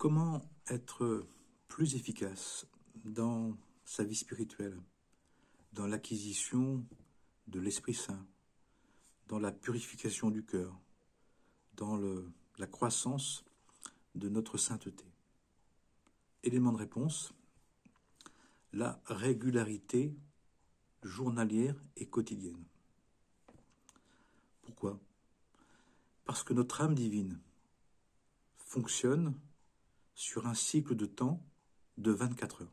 Comment être plus efficace dans sa vie spirituelle, dans l'acquisition de l'Esprit Saint, dans la purification du cœur, dans la croissance de notre sainteté? Élément de réponse, la régularité journalière et quotidienne. Pourquoi? Parce que notre âme divine fonctionne sur un cycle de temps de 24 heures.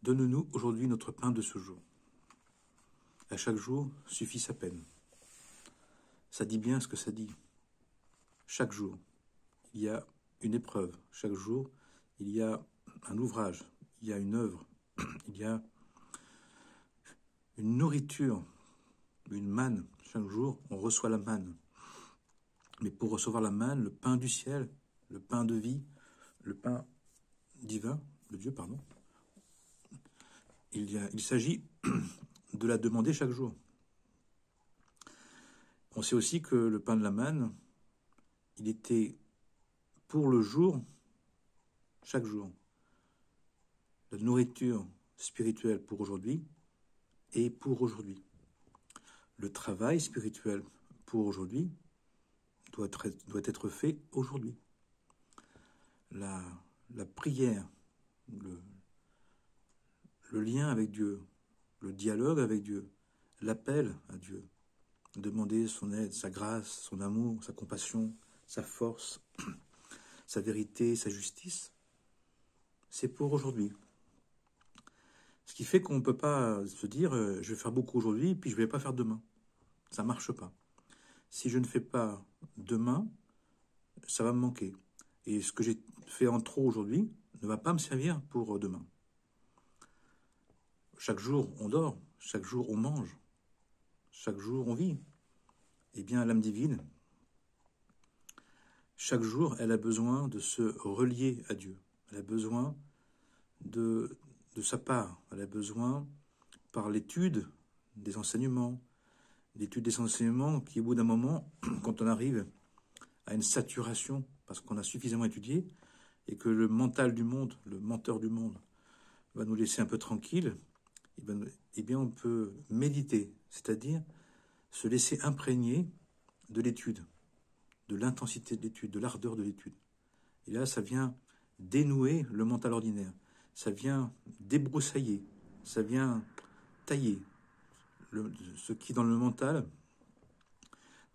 Donne-nous aujourd'hui notre pain de ce jour. À chaque jour suffit sa peine. Ça dit bien ce que ça dit. Chaque jour, il y a une épreuve. Chaque jour, il y a un ouvrage, il y a une œuvre, il y a une nourriture, une manne. Chaque jour, on reçoit la manne. Mais pour recevoir la manne, le pain du ciel, le pain de vie, le pain divin, de Dieu, pardon, il s'agit de la demander chaque jour. On sait aussi que le pain de la manne, il était pour le jour, chaque jour. La nourriture spirituelle pour aujourd'hui et pour aujourd'hui. Le travail spirituel pour aujourd'hui doit être fait aujourd'hui. La prière, le lien avec Dieu, le dialogue avec Dieu, l'appel à Dieu, demander son aide, sa grâce, son amour, sa compassion, sa force, sa vérité, sa justice, c'est pour aujourd'hui. Ce qui fait qu'on ne peut pas se dire je vais faire beaucoup aujourd'hui puis je ne vais pas faire demain. Ça ne marche pas. Si je ne fais pas demain, ça va me manquer. Et ce que j'ai fait en trop aujourd'hui ne va pas me servir pour demain. Chaque jour, on dort. Chaque jour, on mange. Chaque jour, on vit. Eh bien, l'âme divine, chaque jour, elle a besoin de se relier à Dieu. Elle a besoin de sa part. Elle a besoin, par l'étude des enseignements, qui, au bout d'un moment, quand on arrive à une saturation, parce qu'on a suffisamment étudié, et que le mental du monde, le menteur du monde, va nous laisser un peu tranquille, eh bien on peut méditer, c'est-à-dire se laisser imprégner de l'étude, de l'intensité de l'étude, de l'ardeur de l'étude. Et là, ça vient dénouer le mental ordinaire, ça vient débroussailler, ça vient tailler ce qui, dans le mental,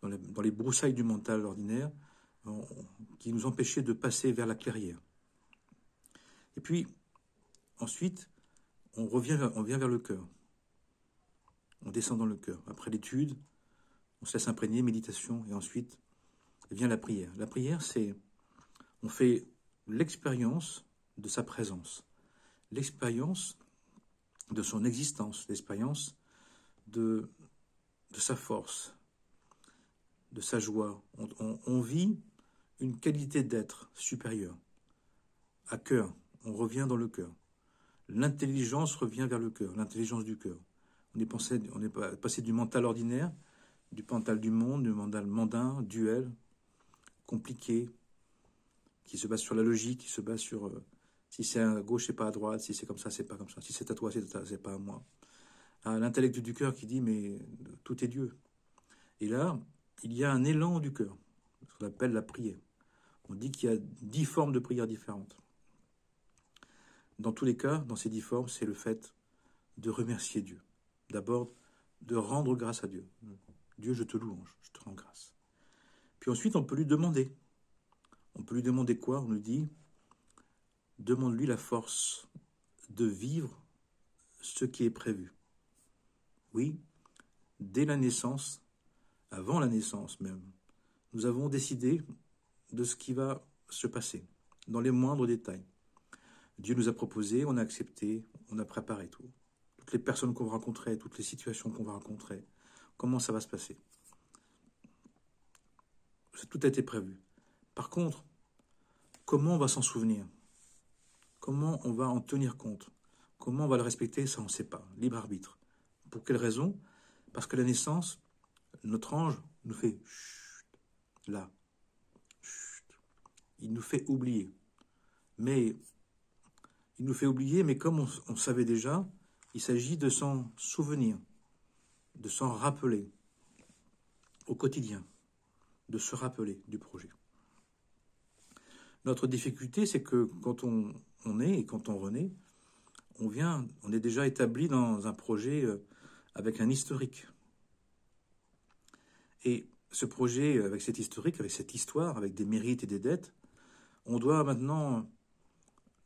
dans les broussailles du mental ordinaire, qui nous empêchait de passer vers la clairière. Et puis, ensuite, on vient vers le cœur. On descend dans le cœur. Après l'étude, on se laisse imprégner, méditation, et ensuite vient la prière. La prière, c'est, on fait l'expérience de sa présence, l'expérience de son existence, l'expérience de sa force, de sa joie. On vit une qualité d'être supérieure. À cœur, on revient dans le cœur. L'intelligence revient vers le cœur, l'intelligence du cœur. On est passé du mental ordinaire, du mental du monde, du mental mondain, duel, compliqué, qui se base sur la logique, qui se base sur si c'est à gauche, c'est pas à droite, si c'est comme ça, c'est pas comme ça, si c'est à toi, c'est pas à moi. L'intellect du cœur qui dit mais tout est Dieu. Et là, il y a un élan du cœur, ce qu'on appelle la prière. On dit qu'il y a 10 formes de prière différentes. Dans tous les cas, dans ces 10 formes, c'est le fait de remercier Dieu. D'abord, de rendre grâce à Dieu. Dieu, je te louange, je te rends grâce. Puis ensuite, on peut lui demander. On peut lui demander quoi? On lui dit, demande-lui la force de vivre ce qui est prévu. Oui, dès la naissance, avant la naissance même, nous avons décidé de ce qui va se passer, dans les moindres détails. Dieu nous a proposé, on a accepté, on a préparé tout. Toutes les personnes qu'on va rencontrer, toutes les situations qu'on va rencontrer, comment ça va se passer. Tout a été prévu. Par contre, comment on va s'en souvenir? Comment on va en tenir compte? Comment on va le respecter? Ça, on ne sait pas. Libre arbitre. Pour quelle raison? Parce que la naissance, notre ange nous fait chut, là. Chut. il nous fait oublier. Mais il nous fait oublier, mais comme on savait déjà, il s'agit de s'en souvenir, de s'en rappeler au quotidien, de se rappeler du projet. Notre difficulté, c'est que quand on est et quand on renaît, on est déjà établi dans un projet avec un historique. Et ce projet, avec cet historique, avec cette histoire, avec des mérites et des dettes, on doit maintenant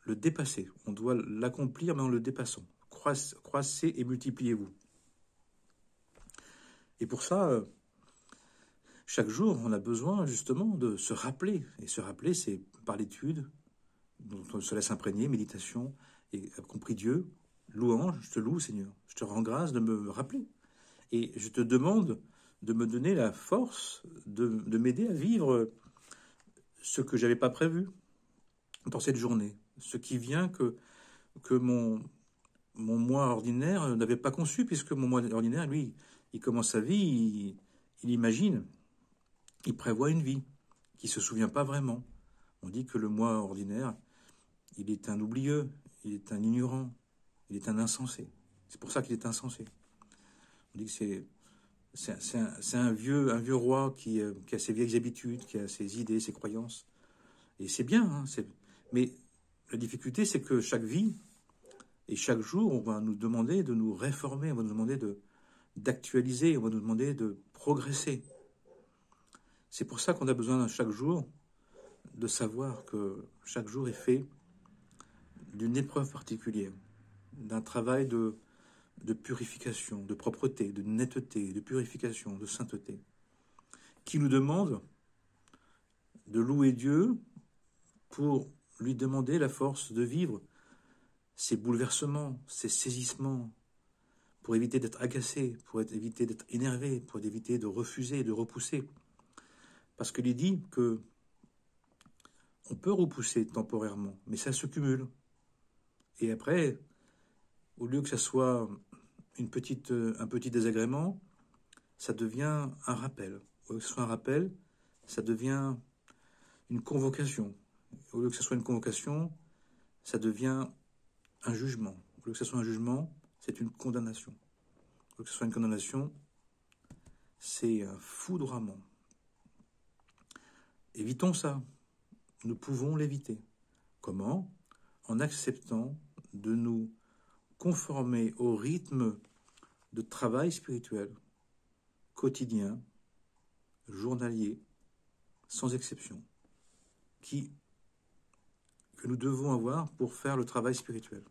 le dépasser. On doit l'accomplir, mais en le dépassant. Croissez et multipliez-vous. Et pour ça, chaque jour, on a besoin justement de se rappeler. Et se rappeler, c'est par l'étude, dont on se laisse imprégner, méditation, et compris Dieu, louange, je te loue Seigneur, je te rends grâce de me rappeler. Et je te demande de me donner la force de m'aider à vivre ce que je n'avais pas prévu dans cette journée, ce qui vient que mon moi ordinaire n'avait pas conçu, puisque mon moi ordinaire, lui, il commence sa vie, il imagine, il prévoit une vie qui ne se souvient pas vraiment. On dit que le moi ordinaire, il est un oublieux, il est un ignorant, il est un insensé. C'est pour ça qu'il est insensé. On dit que c'est un vieux roi qui a ses vieilles habitudes, qui a ses idées, ses croyances. Et c'est bien, hein, mais la difficulté, c'est que chaque vie et chaque jour, on va nous demander de nous réformer, on va nous demander d'actualiser, on va nous demander de progresser. C'est pour ça qu'on a besoin chaque jour de savoir que chaque jour est fait d'une épreuve particulière, d'un travail de purification, de propreté, de netteté, de purification, de sainteté, qui nous demande de louer Dieu pour lui demander la force de vivre ces bouleversements, ces saisissements, pour éviter d'être agacé, pour éviter d'être énervé, pour éviter de refuser, de repousser. Parce qu'il est dit que on peut repousser temporairement, mais ça se cumule. Et après, au lieu que ça soit un petit désagrément, ça devient un rappel. Au lieu que ce soit un rappel, ça devient une convocation. Au lieu que ce soit une convocation, ça devient un jugement. Au lieu que ce soit un jugement, c'est une condamnation. Au lieu que ce soit une condamnation, c'est un foudroiement. Évitons ça. Nous pouvons l'éviter. Comment? En acceptant de nous conformer au rythme de travail spirituel, quotidien, journalier, sans exception, que nous devons avoir pour faire le travail spirituel.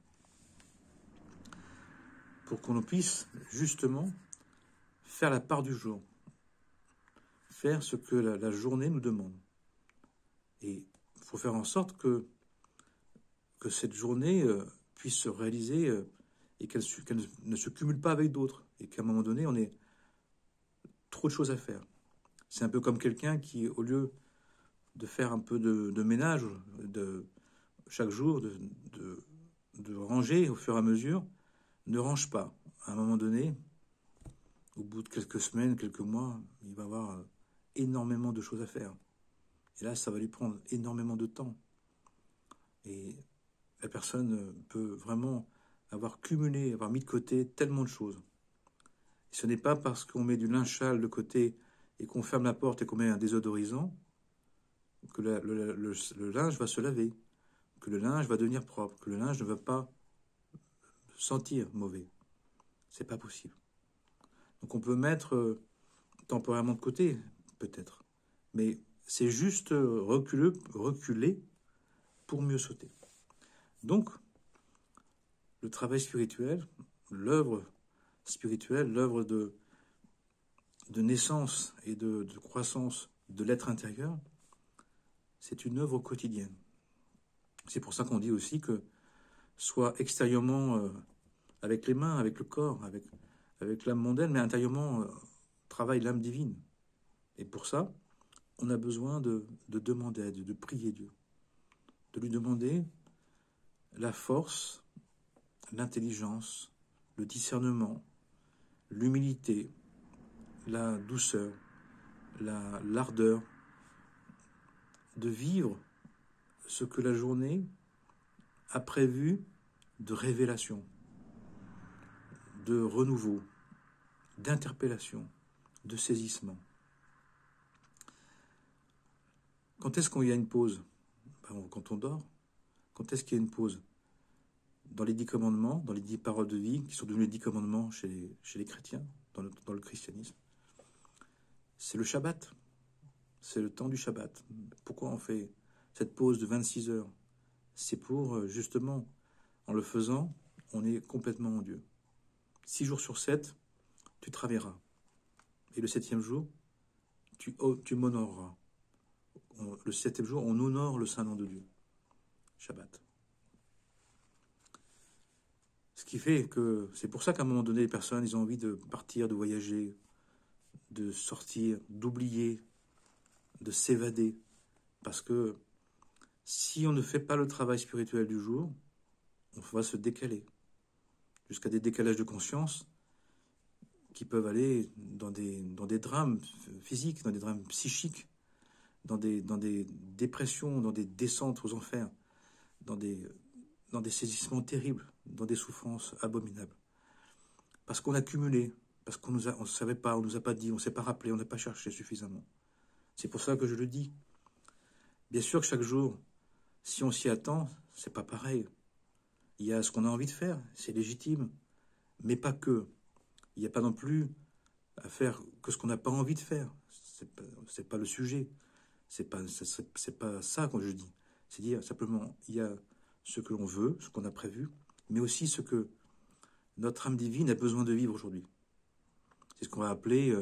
Pour qu'on puisse justement faire la part du jour, faire ce que la journée nous demande. Et il faut faire en sorte que cette journée puisse se réaliser et qu'elle ne se cumule pas avec d'autres. Et qu'à un moment donné, on ait trop de choses à faire. C'est un peu comme quelqu'un qui, au lieu de faire un peu de ménage chaque jour, de ranger au fur et à mesure, ne range pas. À un moment donné, au bout de quelques semaines, quelques mois, il va avoir énormément de choses à faire. Et là, ça va lui prendre énormément de temps. Et la personne peut vraiment avoir cumulé, avoir mis de côté tellement de choses. Et ce n'est pas parce qu'on met du linge sale de côté et qu'on ferme la porte et qu'on met un désodorisant que le linge va se laver, que le linge va devenir propre, que le linge ne va pas sentir mauvais. C'est pas possible. Donc on peut mettre temporairement de côté, peut-être. Mais c'est juste reculer pour mieux sauter. Donc, le travail spirituel, l'œuvre spirituelle, l'œuvre de naissance et de croissance de l'être intérieur, c'est une œuvre quotidienne. C'est pour ça qu'on dit aussi que soit extérieurement avec les mains, avec le corps, avec l'âme mondaine, mais intérieurement travaille l'âme divine. Et pour ça, on a besoin de demander à Dieu, de prier Dieu, de lui demander la force, l'intelligence, le discernement, l'humilité, la douceur, l'ardeur de vivre ce que la journée a prévu de révélation, de renouveau, d'interpellation, de saisissement. Quand est-ce qu'il y a une pause? Quand on dort. Quand est-ce qu'il y a une pause? Dans les 10 commandements, dans les 10 paroles de vie, qui sont devenues les 10 commandements chez les chrétiens, dans le christianisme, c'est le Shabbat. C'est le temps du Shabbat. Pourquoi on fait cette pause de 26 heures? C'est pour, justement, en le faisant, on est complètement en Dieu. 6 jours sur 7, tu travailleras. Et le 7e jour, tu m'honoreras. Le 7e jour, on honore le saint nom de Dieu. Shabbat. Ce qui fait que c'est pour ça qu'à un moment donné, les personnes, ils ont envie de partir, de voyager, de sortir, d'oublier, de s'évader. Parce que si on ne fait pas le travail spirituel du jour, on va se décaler. Jusqu'à des décalages de conscience qui peuvent aller dans des drames physiques, dans des drames psychiques, dans des dépressions, dans des descentes aux enfers, dans des saisissements terribles, dans des souffrances abominables. Parce qu'on a cumulé, parce qu'on ne savait pas, on ne nous a pas dit, on ne s'est pas rappelé, on n'a pas cherché suffisamment. C'est pour ça que je le dis. Bien sûr que chaque jour, si on s'y attend, c'est pas pareil. Il y a ce qu'on a envie de faire, c'est légitime, mais pas que. Il n'y a pas non plus à faire que ce qu'on n'a pas envie de faire. C'est pas le sujet. C'est pas ça que je dis. C'est dire simplement, il y a ce que l'on veut, ce qu'on a prévu, mais aussi ce que notre âme divine a besoin de vivre aujourd'hui. C'est ce qu'on va appeler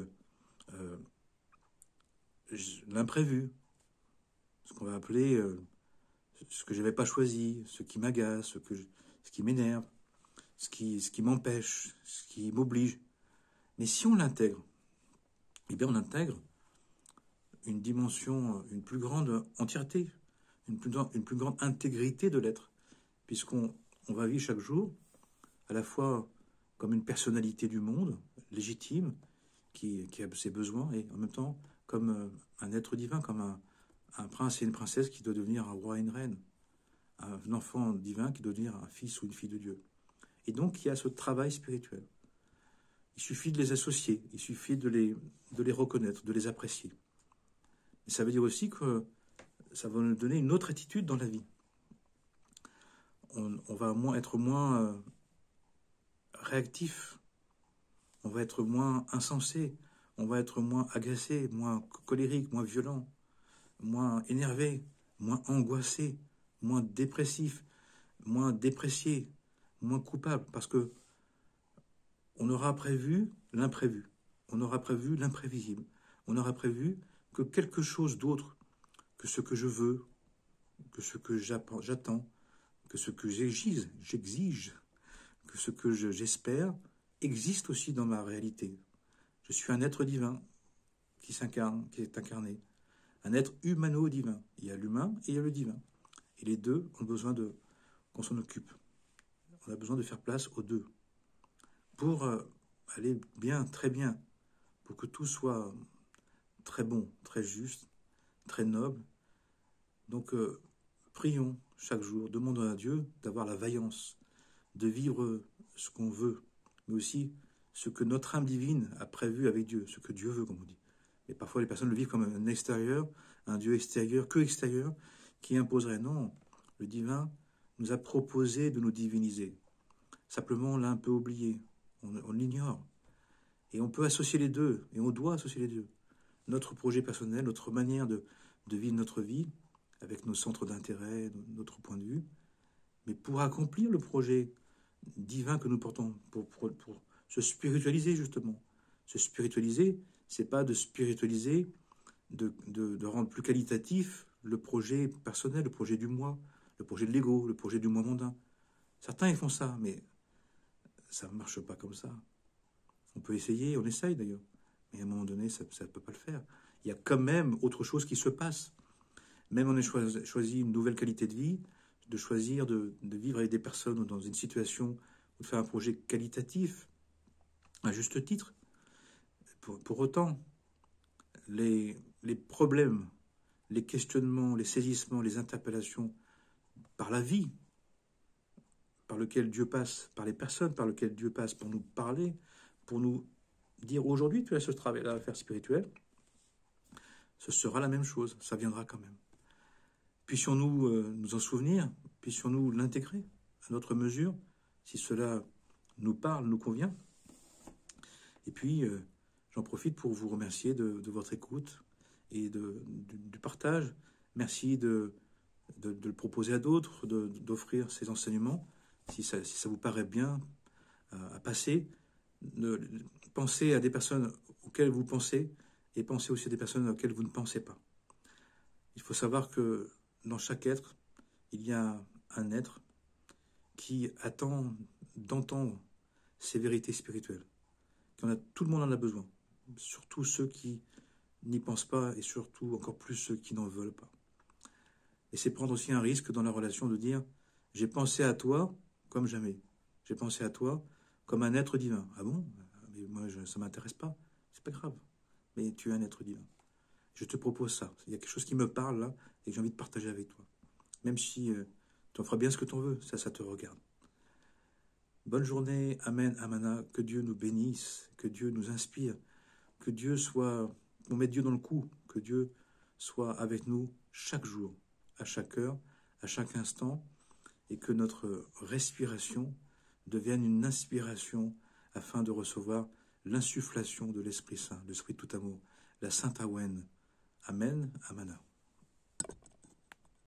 l'imprévu, ce qu'on va appeler ce que je n'avais pas choisi, ce qui m'agace, ce qui m'énerve, ce qui m'empêche, ce qui m'oblige. Mais si on l'intègre, eh bien on intègre une dimension, une plus grande entièreté, une plus grande intégrité de l'être, puisqu'on va vivre chaque jour à la fois comme une personnalité du monde, légitime, qui a ses besoins, et en même temps comme un être divin, comme un prince et une princesse qui doit devenir un roi et une reine, un enfant divin qui doit devenir un fils ou une fille de Dieu. Et donc il y a ce travail spirituel. Il suffit de les associer, il suffit de les reconnaître, de les apprécier. Et ça veut dire aussi que ça va nous donner une autre attitude dans la vie. On va être moins réactif, on va être moins insensé, on va être moins agacé, moins colérique, moins violent, moins énervé, moins angoissé, moins dépressif, moins déprécié, moins coupable, parce que on aura prévu l'imprévu, on aura prévu l'imprévisible, on aura prévu que quelque chose d'autre que ce que je veux, que ce que j'attends, que ce que j'exige, que ce que j'espère existe aussi dans ma réalité. Je suis un être divin qui s'incarne, qui est incarné, un être humano-divin. Il y a l'humain et il y a le divin. Et les deux ont besoin qu'on s'en occupe. On a besoin de faire place aux deux pour aller bien, très bien, pour que tout soit très bon, très juste, très noble. Donc, prions chaque jour, demandons à Dieu d'avoir la vaillance, de vivre ce qu'on veut, mais aussi ce que notre âme divine a prévu avec Dieu, ce que Dieu veut, comme on dit. Et parfois, les personnes le vivent comme un extérieur, un Dieu extérieur, que extérieur, qui imposerait. Non, le divin nous a proposé de nous diviniser. Simplement, on l'a un peu oublié, on l'ignore. Et on peut associer les deux, et on doit associer les deux. Notre projet personnel, notre manière de vivre notre vie, avec nos centres d'intérêt, notre point de vue, mais pour accomplir le projet divin que nous portons, pour se spiritualiser justement. Se spiritualiser, c'est pas de spiritualiser, de rendre plus qualitatif le projet personnel, le projet du moi, le projet de l'ego, le projet du moi mondain. Certains ils font ça, mais ça ne marche pas comme ça. On peut essayer, on essaye d'ailleurs, mais à un moment donné, ça ne peut pas le faire. Il y a quand même autre chose qui se passe. Même on a choisi une nouvelle qualité de vie, de choisir de vivre avec des personnes ou dans une situation ou de faire un projet qualitatif, à juste titre. Pour autant, les problèmes, les questionnements, les saisissements, les interpellations par la vie, par lequel Dieu passe, par les personnes par lesquelles Dieu passe pour nous parler, pour nous dire aujourd'hui tu as ce travail à faire spirituel, ce sera la même chose, ça viendra quand même. Puissions-nous nous en souvenir, puissions-nous l'intégrer à notre mesure, si cela nous parle, nous convient. Et puis, j'en profite pour vous remercier de votre écoute et du partage. Merci de le proposer à d'autres, d'offrir ces enseignements, si ça vous paraît bien à passer. Pensez à des personnes auxquelles vous pensez et pensez aussi à des personnes auxquelles vous ne pensez pas. Il faut savoir que dans chaque être, il y a un être qui attend d'entendre ces vérités spirituelles. Tout le monde en a besoin, surtout ceux qui n'y pensent pas et surtout encore plus ceux qui n'en veulent pas. Et c'est prendre aussi un risque dans la relation de dire « j'ai pensé à toi comme jamais, j'ai pensé à toi comme un être divin ». Ah bon? Mais moi, ça ne m'intéresse pas, c'est pas grave, mais tu es un être divin. Je te propose ça, il y a quelque chose qui me parle là et que j'ai envie de partager avec toi. Même si tu en feras bien ce que tu en veux, ça te regarde. Bonne journée, Amen, Amana, que Dieu nous bénisse, que Dieu nous inspire, que Dieu soit, on met Dieu dans le coup, que Dieu soit avec nous chaque jour, à chaque heure, à chaque instant, et que notre respiration devienne une inspiration afin de recevoir l'insufflation de l'Esprit Saint, l'Esprit tout amour, la Sainte Awen. Amen, Amana.